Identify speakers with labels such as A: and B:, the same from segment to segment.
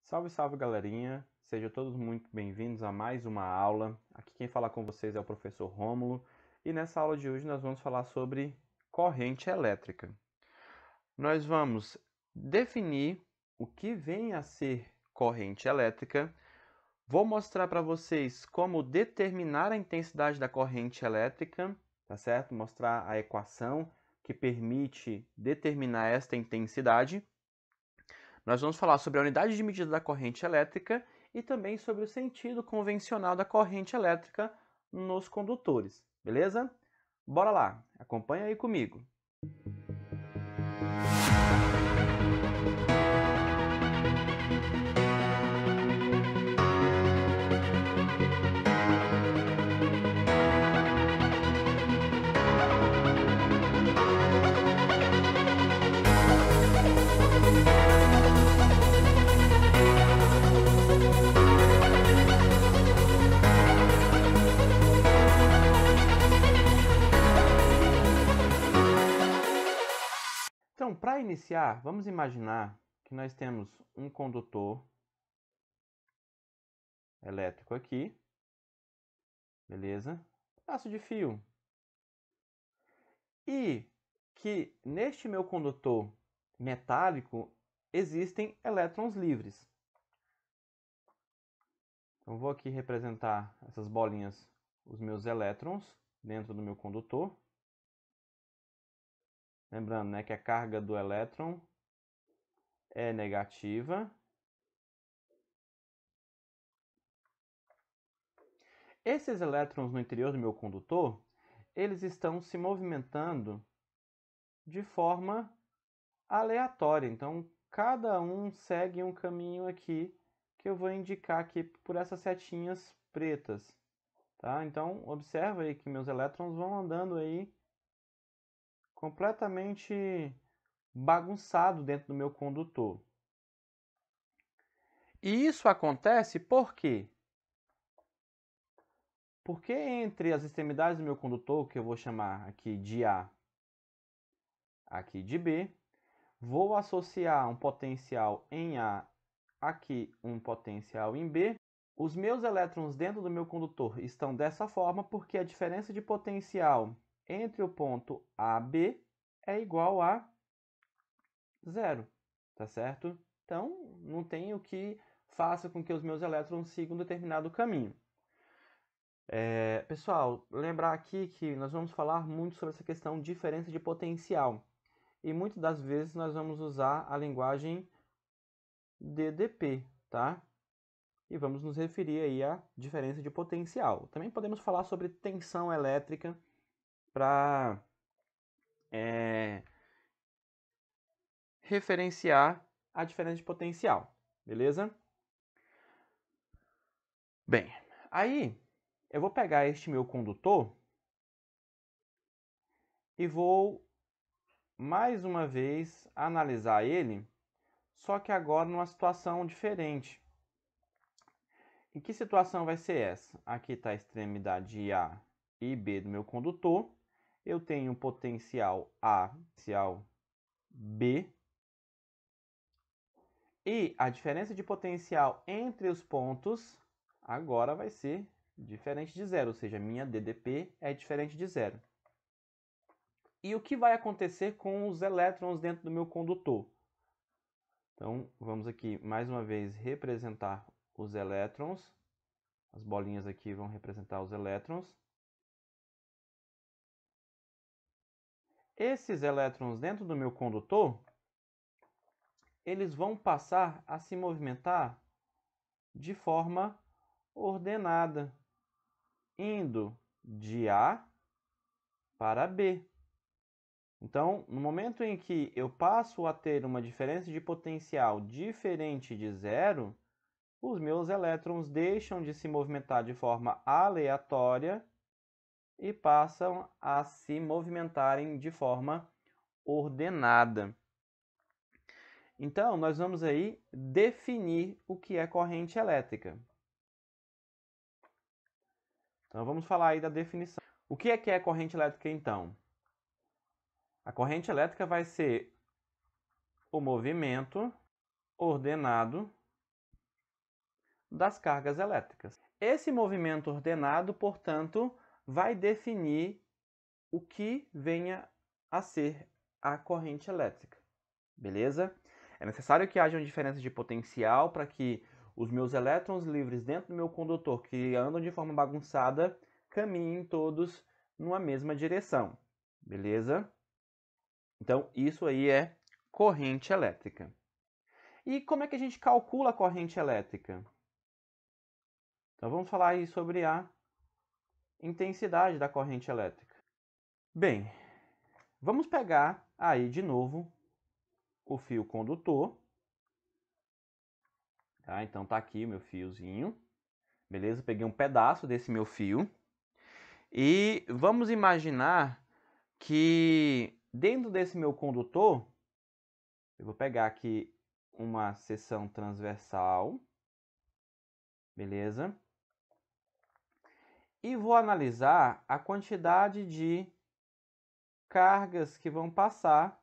A: Salve, salve, galerinha! Sejam todos muito bem-vindos a mais uma aula. Aqui quem fala com vocês é o professor Rômulo e nessa aula de hoje nós vamos falar sobre corrente elétrica. Nós vamos definir o que vem a ser corrente elétrica. Vou mostrar para vocês como determinar a intensidade da corrente elétrica, tá certo? Mostrar a equação que permite determinar esta intensidade. Nós vamos falar sobre a unidade de medida da corrente elétrica e também sobre o sentido convencional da corrente elétrica nos condutores, beleza? Bora lá, acompanha aí comigo. Então, para iniciar, vamos imaginar que nós temos um condutor elétrico aqui, beleza? Pedaço de fio. E que neste meu condutor metálico existem elétrons livres. Então, vou aqui representar essas bolinhas, os meus elétrons dentro do meu condutor. Lembrando, né, que a carga do elétron é negativa. Esses elétrons no interior do meu condutor, eles estão se movimentando de forma aleatória. Então, cada um segue um caminho aqui que eu vou indicar aqui por essas setinhas pretas. Tá? Então, observa aí que meus elétrons vão andando aí completamente bagunçado dentro do meu condutor. E isso acontece por quê? Porque entre as extremidades do meu condutor, que eu vou chamar aqui de A, aqui de B, vou associar um potencial em A, aqui um potencial em B. Os meus elétrons dentro do meu condutor estão dessa forma porque a diferença de potencial entre o ponto A e B é igual a 0, tá certo? Então, não tem o que faça com que os meus elétrons sigam um determinado caminho. Pessoal, lembrar aqui que nós vamos falar muito sobre essa questão de diferença de potencial. E muitas das vezes nós vamos usar a linguagem DDP, tá? E vamos nos referir aí à diferença de potencial. Também podemos falar sobre tensão elétrica para referenciar a diferença de potencial, beleza? Bem, aí eu vou pegar este meu condutor e vou mais uma vez analisar ele, só que agora numa situação diferente. Em que situação vai ser essa? Aqui está a extremidade A e B do meu condutor. Eu tenho um potencial A, potencial B. E a diferença de potencial entre os pontos agora vai ser diferente de zero, ou seja, minha DDP é diferente de zero. E o que vai acontecer com os elétrons dentro do meu condutor? Então, vamos aqui mais uma vez representar os elétrons. As bolinhas aqui vão representar os elétrons. Esses elétrons dentro do meu condutor, eles vão passar a se movimentar de forma ordenada, indo de A para B. Então, no momento em que eu passo a ter uma diferença de potencial diferente de zero, os meus elétrons deixam de se movimentar de forma aleatória e passam a se movimentarem de forma ordenada. Então, nós vamos aí definir o que é corrente elétrica. Então, vamos falar aí da definição. O que é corrente elétrica, então? A corrente elétrica vai ser o movimento ordenado das cargas elétricas. Esse movimento ordenado, portanto, vai definir o que venha a ser a corrente elétrica. Beleza? É necessário que haja uma diferença de potencial para que os meus elétrons livres dentro do meu condutor, que andam de forma bagunçada, caminhem todos numa mesma direção. Beleza? Então, isso aí é corrente elétrica. E como é que a gente calcula a corrente elétrica? Então, vamos falar aí sobre a intensidade da corrente elétrica. Bem, vamos pegar aí de novo o fio condutor. Tá? Então, tá aqui o meu fiozinho. Beleza? Peguei um pedaço desse meu fio. E vamos imaginar que dentro desse meu condutor, eu vou pegar aqui uma seção transversal. Beleza? E vou analisar a quantidade de cargas que vão passar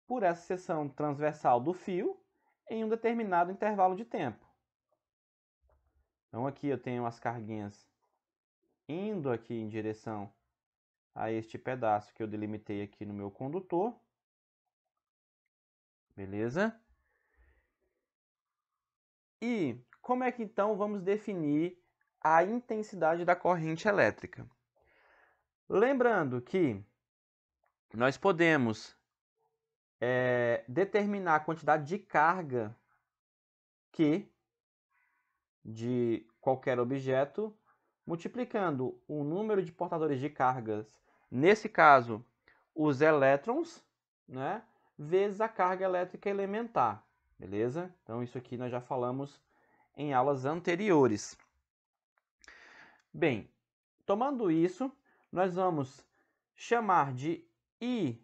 A: por essa seção transversal do fio em um determinado intervalo de tempo. Então aqui eu tenho as carguinhas indo aqui em direção a este pedaço que eu delimitei aqui no meu condutor. Beleza? E como é que então vamos definir a intensidade da corrente elétrica? Lembrando que nós podemos determinar a quantidade de carga Q de qualquer objeto, multiplicando o número de portadores de cargas, nesse caso, os elétrons, né, vezes a carga elétrica elementar, beleza? Então, isso aqui nós já falamos em aulas anteriores. Bem, tomando isso, nós vamos chamar de I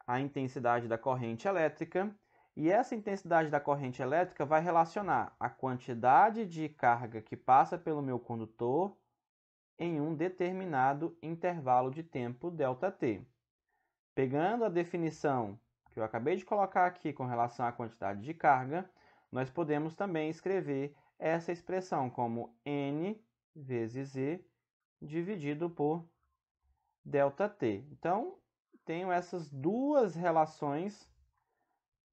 A: a intensidade da corrente elétrica, e essa intensidade da corrente elétrica vai relacionar a quantidade de carga que passa pelo meu condutor em um determinado intervalo de tempo ΔT. Pegando a definição que eu acabei de colocar aqui com relação à quantidade de carga, nós podemos também escrever essa expressão como N vezes Z dividido por ΔT. Então, tenho essas duas relações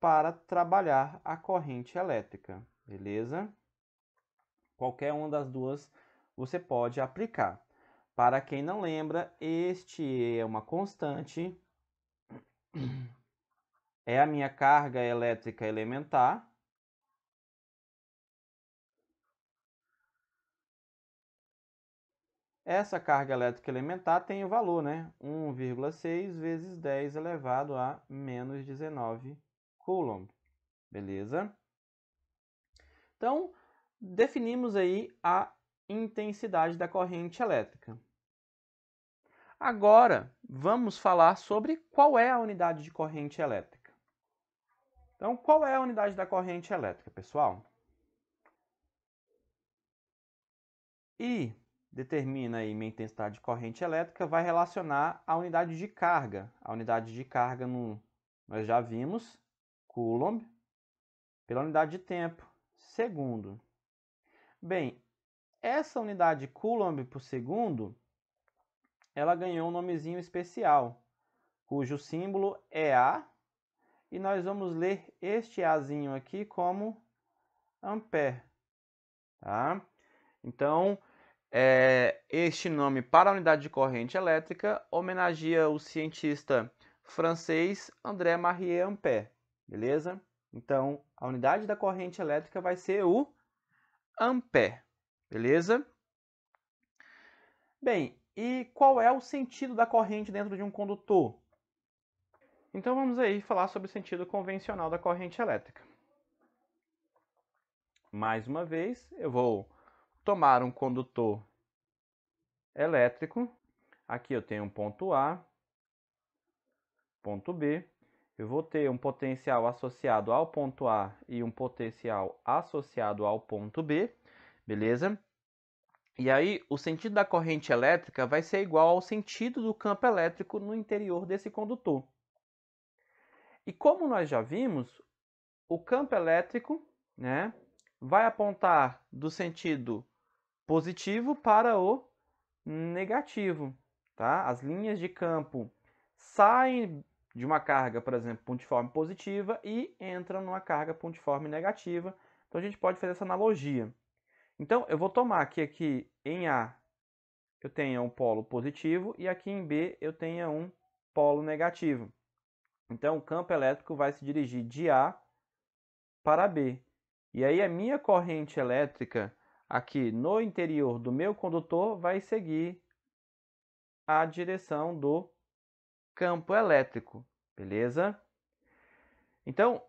A: para trabalhar a corrente elétrica, beleza? Qualquer uma das duas você pode aplicar. Para quem não lembra, este é uma constante, é a minha carga elétrica elementar. Essa carga elétrica elementar tem o valor, né? 1,6 vezes 10 elevado a menos 19 coulomb. Beleza? Então, definimos aí a intensidade da corrente elétrica. Agora, vamos falar sobre qual é a unidade de corrente elétrica. Então, qual é a unidade da corrente elétrica, pessoal? I determina aí minha intensidade de corrente elétrica, vai relacionar a unidade de carga. A unidade de carga nós já vimos, coulomb, pela unidade de tempo, segundo. Bem, essa unidade coulomb por segundo, ela ganhou um nomezinho especial, cujo símbolo é A, e nós vamos ler este Azinho aqui como ampere. Tá? Então, este nome para a unidade de corrente elétrica homenageia o cientista francês André-Marie Ampère, beleza? Então, a unidade da corrente elétrica vai ser o ampere, beleza? Bem, e qual é o sentido da corrente dentro de um condutor? Então, vamos aí falar sobre o sentido convencional da corrente elétrica. Mais uma vez, eu vou tomar um condutor elétrico. Aqui eu tenho um ponto A, ponto B. Eu vou ter um potencial associado ao ponto A e um potencial associado ao ponto B, beleza? E aí, o sentido da corrente elétrica vai ser igual ao sentido do campo elétrico no interior desse condutor. E como nós já vimos, o campo elétrico, né, vai apontar do sentido positivo para o negativo, tá? As linhas de campo saem de uma carga, por exemplo, pontiforme positiva e entram numa carga pontiforme negativa. Então a gente pode fazer essa analogia. Então eu vou tomar que aqui em A eu tenha um polo positivo e aqui em B eu tenha um polo negativo. Então o campo elétrico vai se dirigir de A para B. E aí a minha corrente elétrica aqui no interior do meu condutor vai seguir a direção do campo elétrico, beleza? Então,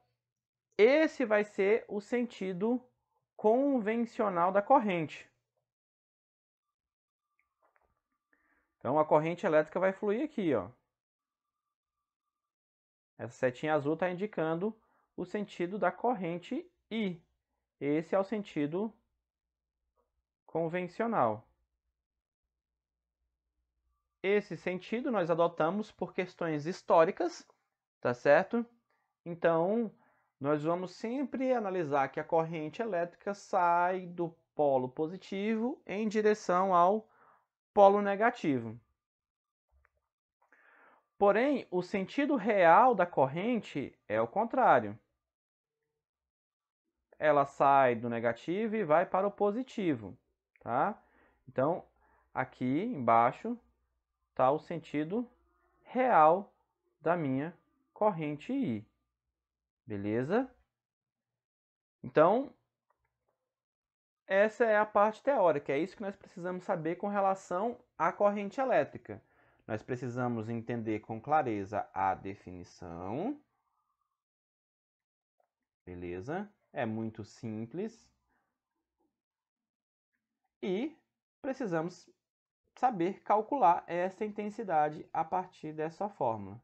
A: esse vai ser o sentido convencional da corrente. Então, a corrente elétrica vai fluir aqui, ó. Essa setinha azul está indicando o sentido da corrente I. Esse é o sentido convencional. Esse sentido nós adotamos por questões históricas, tá certo? Então, nós vamos sempre analisar que a corrente elétrica sai do polo positivo em direção ao polo negativo. Porém, o sentido real da corrente é o contrário. Ela sai do negativo e vai para o positivo, tá? Então, aqui embaixo está o sentido real da minha corrente I. Beleza? Então, essa é a parte teórica, é isso que nós precisamos saber com relação à corrente elétrica. Nós precisamos entender com clareza a definição. Beleza? É muito simples. E precisamos saber calcular essa intensidade a partir dessa fórmula.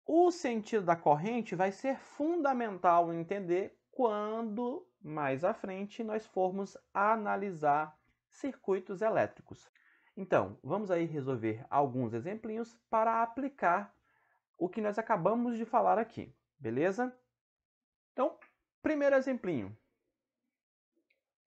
A: O sentido da corrente vai ser fundamental entender quando, mais à frente, nós formos analisar circuitos elétricos. Então, vamos aí resolver alguns exemplinhos para aplicar o que nós acabamos de falar aqui, beleza? Então, primeiro exemplinho.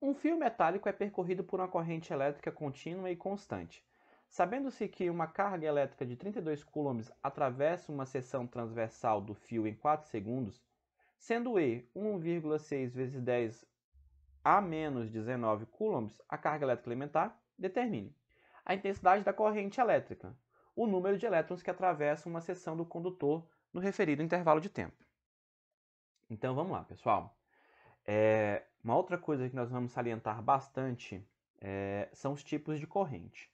A: Um fio metálico é percorrido por uma corrente elétrica contínua e constante. Sabendo-se que uma carga elétrica de 32 coulombs atravessa uma seção transversal do fio em 4 segundos, sendo E 1,6 vezes 10 a menos 19 coulombs a carga elétrica elementar, determine a intensidade da corrente elétrica, o número de elétrons que atravessam uma seção do condutor no referido intervalo de tempo. Então vamos lá, pessoal. Uma outra coisa que nós vamos salientar bastante são os tipos de corrente.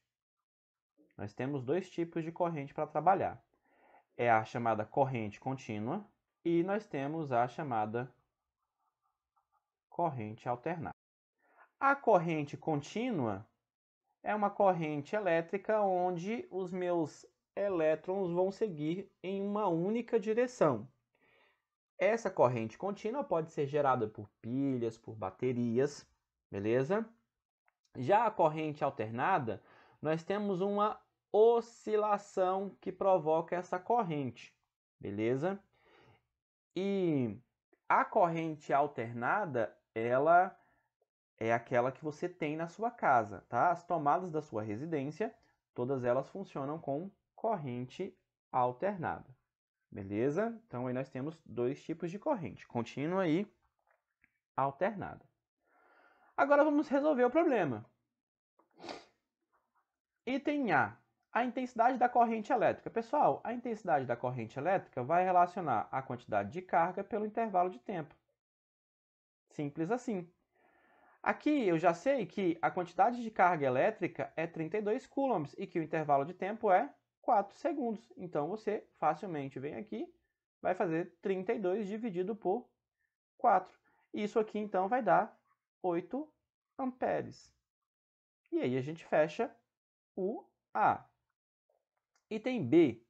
A: Nós temos dois tipos de corrente para trabalhar. É a chamada corrente contínua e nós temos a chamada corrente alternada. A corrente contínua é uma corrente elétrica onde os meus elétrons vão seguir em uma única direção. Essa corrente contínua pode ser gerada por pilhas, por baterias, beleza? Já a corrente alternada, nós temos uma oscilação que provoca essa corrente, beleza? E a corrente alternada, ela é aquela que você tem na sua casa, tá? As tomadas da sua residência, todas elas funcionam com corrente alternada. Beleza? Então, aí nós temos dois tipos de corrente, contínua e alternada. Agora, vamos resolver o problema. Item A, a intensidade da corrente elétrica. Pessoal, a intensidade da corrente elétrica vai relacionar a quantidade de carga pelo intervalo de tempo. Simples assim. Aqui, eu já sei que a quantidade de carga elétrica é 32 coulombs e que o intervalo de tempo é 4 segundos. Então, você facilmente vem aqui, vai fazer 32 dividido por 4. Isso aqui, então, vai dar 8 amperes. E aí, a gente fecha o A. Item B.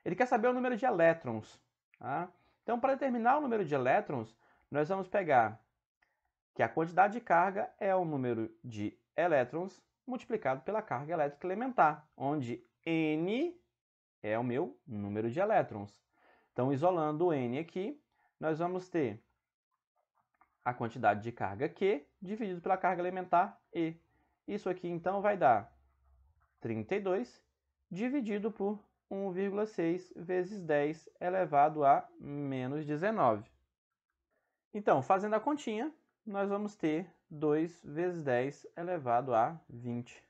A: Ele quer saber o número de elétrons. Tá? Então, para determinar o número de elétrons, nós vamos pegar que a quantidade de carga é o número de elétrons multiplicado pela carga elétrica elementar, onde N é o meu número de elétrons. Então, isolando o N aqui, nós vamos ter a quantidade de carga Q dividido pela carga elementar E. Isso aqui, então, vai dar 32 dividido por 1,6 vezes 10 elevado a menos 19. Então, fazendo a continha, nós vamos ter 2 vezes 10 elevado a 20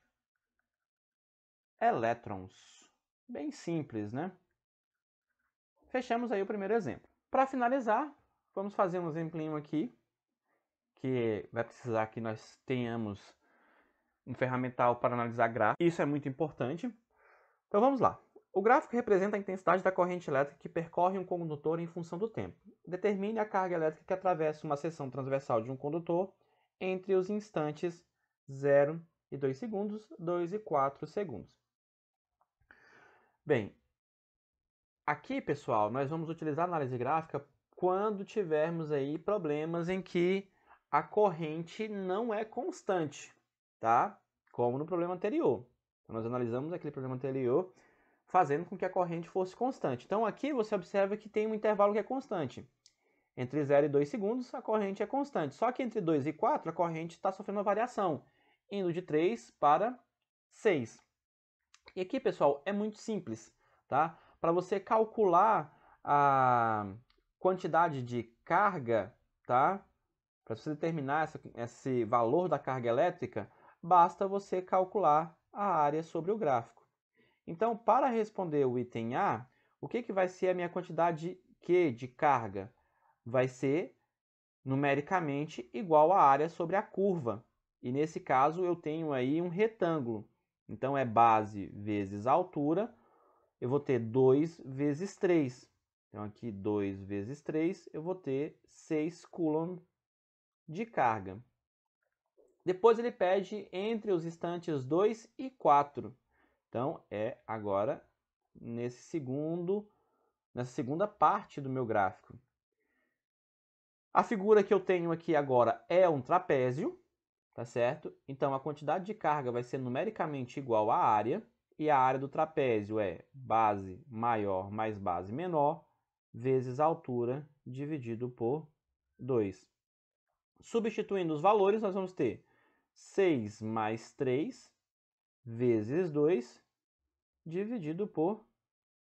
A: elétrons. Bem simples, né? Fechamos aí o primeiro exemplo. Para finalizar, vamos fazer um exemplinho aqui, que vai precisar que nós tenhamos um ferramental para analisar gráficos. Isso é muito importante. Então vamos lá. O gráfico representa a intensidade da corrente elétrica que percorre um condutor em função do tempo. Determine a carga elétrica que atravessa uma seção transversal de um condutor entre os instantes 0 e 2 segundos, 2 e 4 segundos. Bem, aqui, pessoal, nós vamos utilizar a análise gráfica quando tivermos aí problemas em que a corrente não é constante, tá? Como no problema anterior. Então, nós analisamos aquele problema anterior fazendo com que a corrente fosse constante. Então, aqui você observa que tem um intervalo que é constante. Entre 0 e 2 segundos, a corrente é constante. Só que entre 2 e 4, a corrente está sofrendo uma variação, indo de 3 para 6. E aqui, pessoal, é muito simples, tá? Para você calcular a quantidade de carga, tá? Para você determinar esse valor da carga elétrica, basta você calcular a área sobre o gráfico. Então, para responder o item A, o que vai ser a minha quantidade Q de carga? Vai ser numericamente igual à área sobre a curva. E nesse caso eu tenho aí um retângulo. Então é base vezes altura, eu vou ter 2 vezes 3. Então aqui 2 vezes 3, eu vou ter 6 coulomb de carga. Depois ele pede entre os instantes 2 e 4. Então é agora nessa segunda parte do meu gráfico. A figura que eu tenho aqui agora é um trapézio, tá certo? Então a quantidade de carga vai ser numericamente igual à área, e a área do trapézio é base maior mais base menor, vezes a altura dividido por 2. Substituindo os valores, nós vamos ter 6 mais 3 vezes 2 dividido por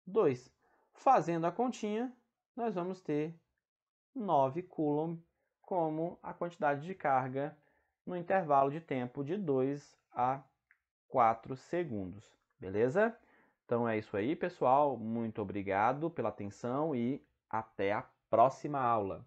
A: 2. Fazendo a continha, nós vamos ter 9 coulomb como a quantidade de carga no intervalo de tempo de 2 a 4 segundos. Beleza? Então é isso aí, pessoal. Muito obrigado pela atenção e até a próxima aula.